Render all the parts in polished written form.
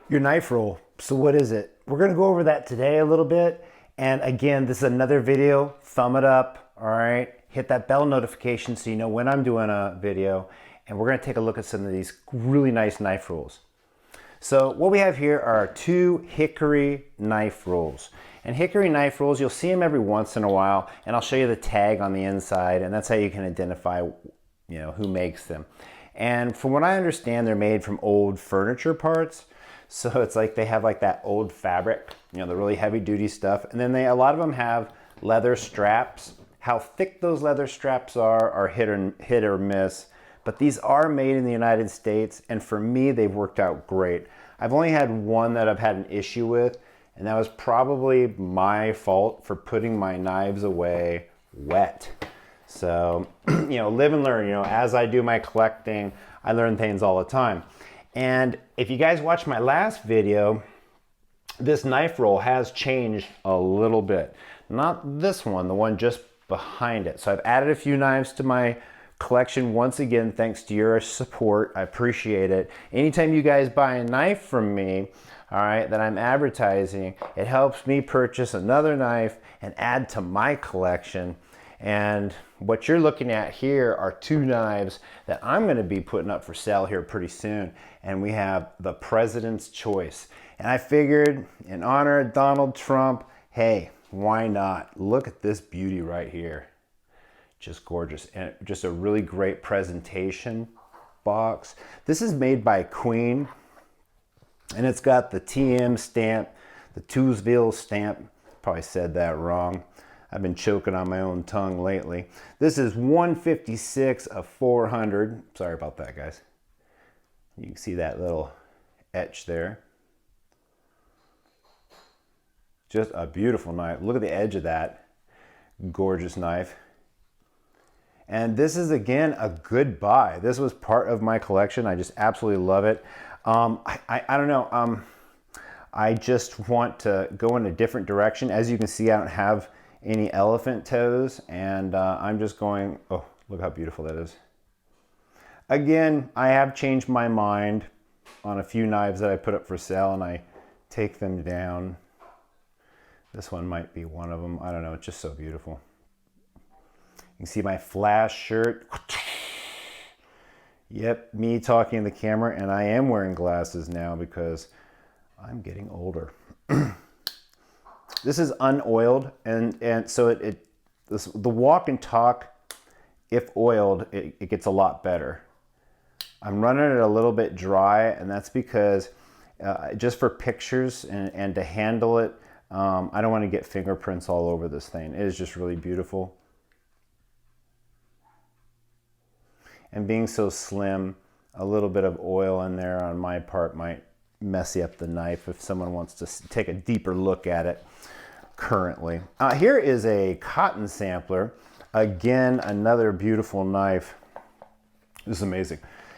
Your knife roll. So what is it? We're gonna go over that today a little bit. And again, this is another video. Thumb it up, all right? Hit that bell notification so you know when I'm doing a video. And we're gonna take a look at some of these really nice knife rolls. So what we have here are two hickory knife rolls. And hickory knife rolls, you'll see them every once in a while, and I'll show you the tag on the inside, and that's how you can identify, who makes them. And from what I understand, they're made from old furniture parts. So it's like they have like that old fabric, the really heavy duty stuff. And then a lot of them have leather straps. How thick those leather straps are hit or miss. But these are made in the United States, and for me, they've worked out great. I've only had one that I've had an issue with, and that was probably my fault for putting my knives away wet. So, live and learn. As I do my collecting, I learn things all the time. And if you guys watched my last video, this knife roll has changed a little bit. Not this one, the one just behind it. So I've added a few knives to my collection once again, thanks to your support. I appreciate it. Anytime you guys buy a knife from me, all right, that I'm advertising, it helps me purchase another knife and add to my collection. And what you're looking at here are two knives that I'm going to be putting up for sale here pretty soon. And we have the President's Choice. And I figured, in honor of Donald Trump, hey, why not? Look at this beauty right here. Just gorgeous, and just a really great presentation box. This is made by Queen, and it's got the TM stamp, the Toolsville stamp. Probably said that wrong. I've been choking on my own tongue lately. This is 156 of 400. Sorry about that, guys. You can see that little etch there. Just a beautiful knife. Look at the edge of that gorgeous knife. And this is, again, a good buy. This was part of my collection. I just absolutely love it. I don't know. I just want to go in a different direction. As you can see, I don't have any elephant toes. And I'm just going, oh, look how beautiful that is. Again, I have changed my mind on a few knives that I put up for sale, and I take them down. This one might be one of them. I don't know. It's just so beautiful. You can see my Flash shirt. Yep, me talking to the camera, and I am wearing glasses now because I'm getting older. This is unoiled, and so the walk and talk, if oiled, it gets a lot better. I'm running it a little bit dry, and that's because just for pictures and to handle it, I don't want to get fingerprints all over this thing. It is just really beautiful. And being so slim, a little bit of oil in there on my part might mess up the knife if someone wants to take a deeper look at it currently. Here is a cotton sampler. Again, another beautiful knife. This is amazing.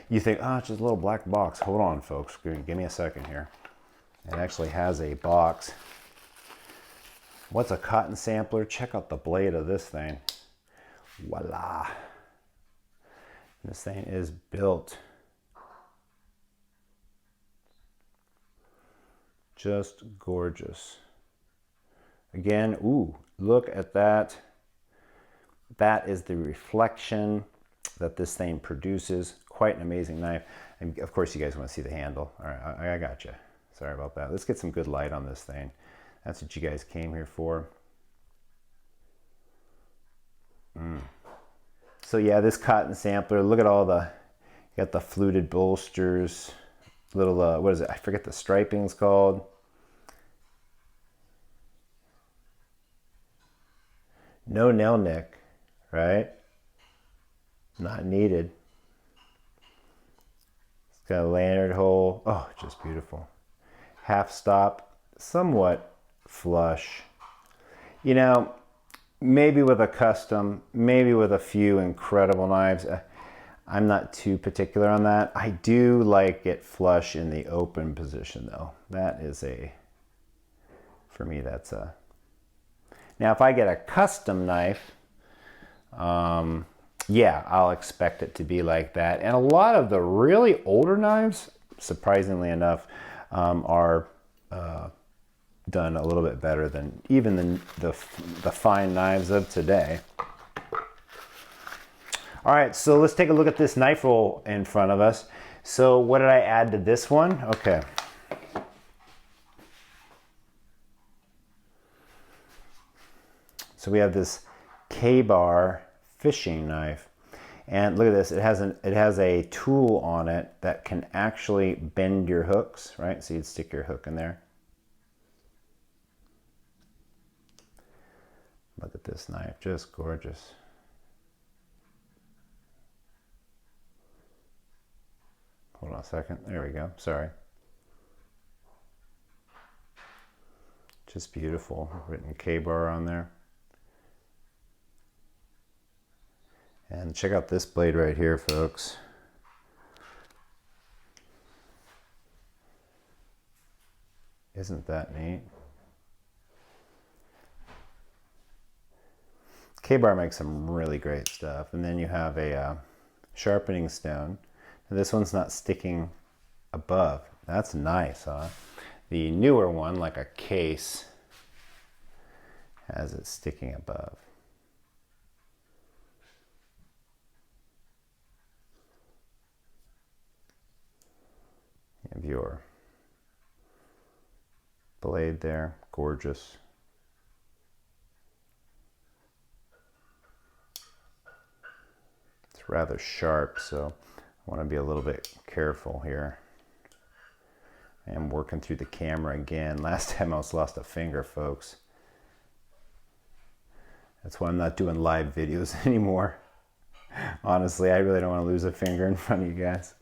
You think, oh, it's just a little black box. Hold on, folks. Give me a second here. It actually has a box. What's a cotton sampler? Check out the blade of this thing. Voila. This thing is built. Just gorgeous. Again, ooh, look at that. That is the reflection that this thing produces. Quite an amazing knife. And of course, you guys want to see the handle. All right, I got you. Sorry about that. Let's get some good light on this thing. That's what you guys came here for. So yeah, this cotton sampler, look at all you got the fluted bolsters, little, what is it? I forget the striping's called. No nail nick, right? Not needed. It's got a lanyard hole. Oh, just beautiful. Half stop, somewhat flush. Maybe with a custom, maybe with a few incredible knives. I'm not too particular on that. I do like it flush in the open position though. That is for me, that's a. Now if I get a custom knife, yeah, I'll expect it to be like that. And a lot of the really older knives, surprisingly enough, are done a little bit better than even the fine knives of today. All right, so let's take a look at this knife roll in front of us. So what did I add to this one? Okay. So we have this Ka-Bar fishing knife. And look at this, it has a tool on it that can actually bend your hooks, right? So you'd stick your hook in there. Look at this knife, just gorgeous. Hold on a second, there we go, sorry. Just beautiful, written Ka-Bar on there. And check out this blade right here, folks. Isn't that neat? Ka-Bar makes some really great stuff. And then you have a sharpening stone. And this one's not sticking above. That's nice, huh? The newer one, like a case, has it sticking above. You have your blade there, gorgeous. It's rather sharp, so I want to be a little bit careful here. I am working through the camera again. Last time I almost lost a finger, folks. That's why I'm not doing live videos anymore. Honestly, I really don't want to lose a finger in front of you guys.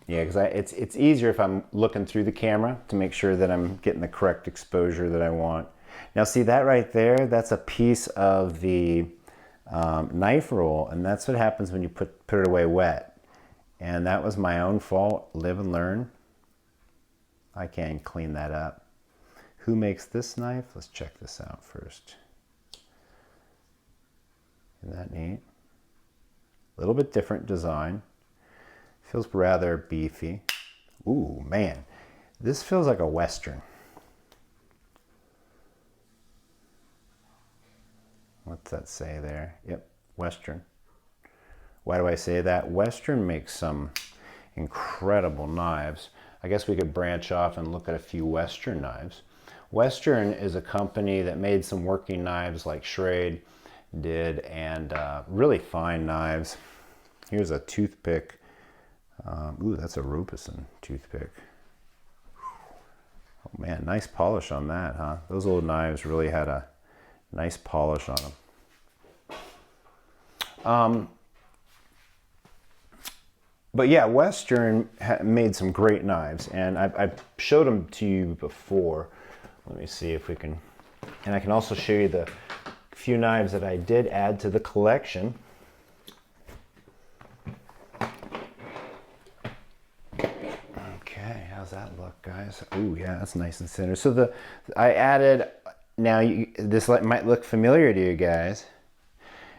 Yeah, because it's easier if I'm looking through the camera to make sure that I'm getting the correct exposure that I want. Now see that right there? That's a piece of the knife roll, and that's what happens when you put it away wet. And that was my own fault. Live and learn. I can't clean that up. Who makes this knife? Let's check this out first. Isn't that neat? A little bit different design. Feels rather beefy. Ooh, man. This feels like a Western. What's that say there? Yep, Western. Why do I say that? Western makes some incredible knives. I guess we could branch off and look at a few Western knives. Western is a company that made some working knives like Schrade did, and really fine knives. Here's a toothpick. Ooh, that's a Robeson toothpick. Oh man, nice polish on that, huh? Those old knives really had a nice polish on them. But yeah, Western made some great knives, and I've showed them to you before. Let me see if we can, and I can also show you the few knives that I did add to the collection. Okay, how's that look, guys? Ooh, yeah, that's nice and center. So I added, now this might look familiar to you guys.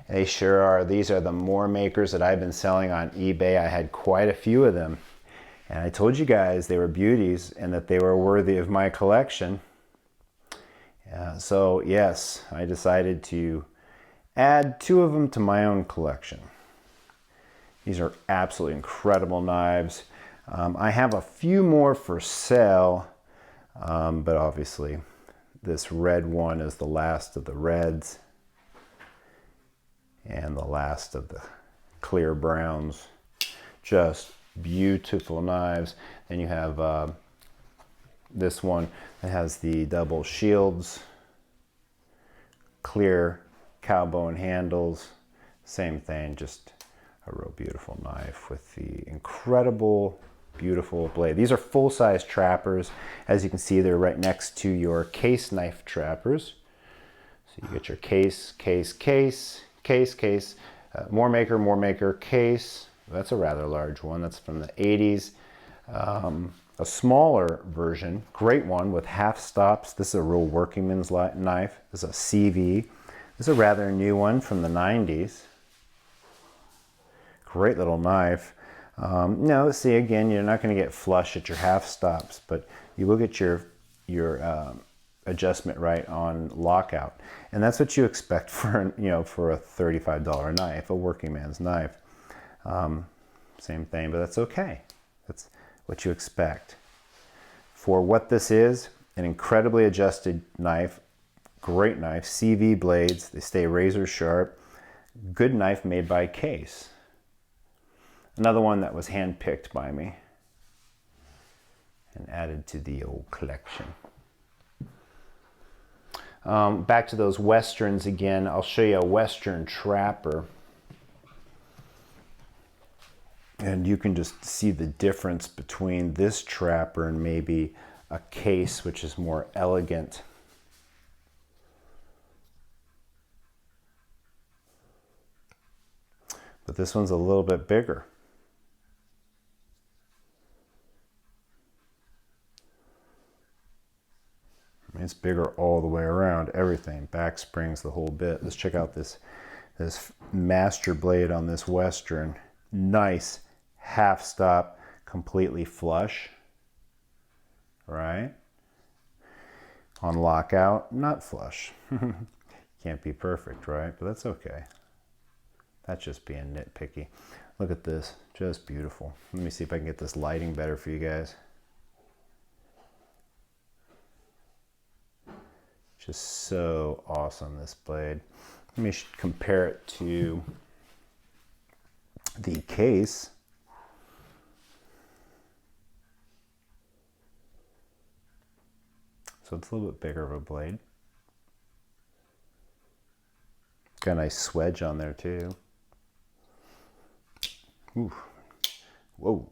They sure are. These are the More Makers that I've been selling on eBay. I had quite a few of them. And I told you guys they were beauties and that they were worthy of my collection. So yes, I decided to add 2 of them to my own collection. These are absolutely incredible knives. I have a few more for sale, but obviously this red one is the last of the reds and the last of the clear browns. Just beautiful knives. Then you have this one that has the double shields, clear cowbone handles. Same thing, just a real beautiful knife with the incredible, beautiful blade. These are full-size trappers. As you can see, they're right next to your case knife trappers. So you get your case, More Maker case. That's a rather large one. That's from the 80s. A smaller version, great one with half stops. This is a real workingman's knife. This is a CV. This is a rather new one from the 90s. Great little knife. No, see, again, you're not going to get flush at your half stops, but you will get your adjustment right on lockout, and that's what you expect for for a $35 knife, a working man's knife. Same thing, but that's okay. That's what you expect for what this is. An incredibly adjusted knife, great knife, CV blades. They stay razor sharp. Good knife made by Case. Another one that was hand-picked by me and added to the old collection. Back to those Westerns again. I'll show you a Western Trapper. And you can just see the difference between this Trapper and maybe a Case, which is more elegant. But this one's a little bit bigger. It's bigger all the way around, everything, back springs, the whole bit. Let's check out this master blade on this Western. Nice half stop, completely flush, right? On lockout, not flush. Can't be perfect, right? But that's okay. That's just being nitpicky. Look at this, just beautiful. Let me see if I can get this lighting better for you guys. Just so awesome, this blade. Let me compare it to the Case. So it's a little bit bigger of a blade. Got a nice swedge on there too. Ooh. Whoa,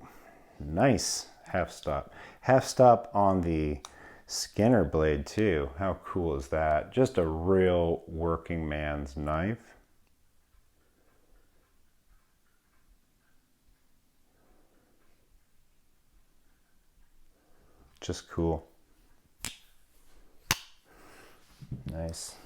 nice half stop. Half stop on the Skinner blade too. How cool is that? Just a real working man's knife. Just cool. Nice.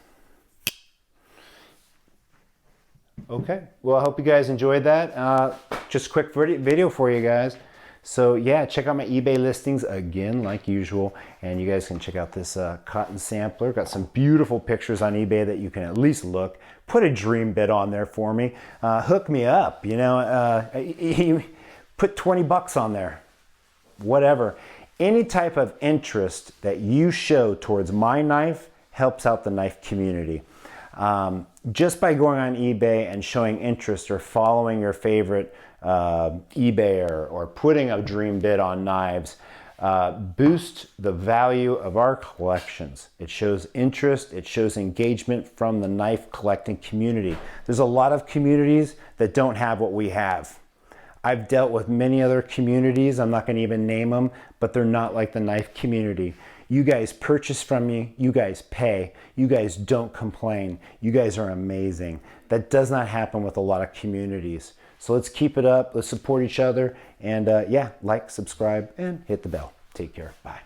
Okay, well, I hope you guys enjoyed that. Just a quick video for you guys. So yeah, check out my eBay listings again, like usual, and you guys can check out this cotton sampler. Got some beautiful pictures on eBay that you can at least look. Put a dream bid on there for me. Hook me up, you know. Put 20 bucks on there, whatever. Any type of interest that you show towards my knife helps out the knife community. Just by going on eBay and showing interest or following your favorite eBayer or putting a dream bid on knives, boost the value of our collections. It shows interest, it shows engagement from the knife collecting community. There's a lot of communities that don't have what we have. I've dealt with many other communities, I'm not going to even name them, but they're not like the knife community. You guys purchase from me, you guys pay, you guys don't complain, you guys are amazing. That does not happen with a lot of communities. So let's keep it up, let's support each other, and yeah, like, subscribe, and hit the bell. Take care, bye.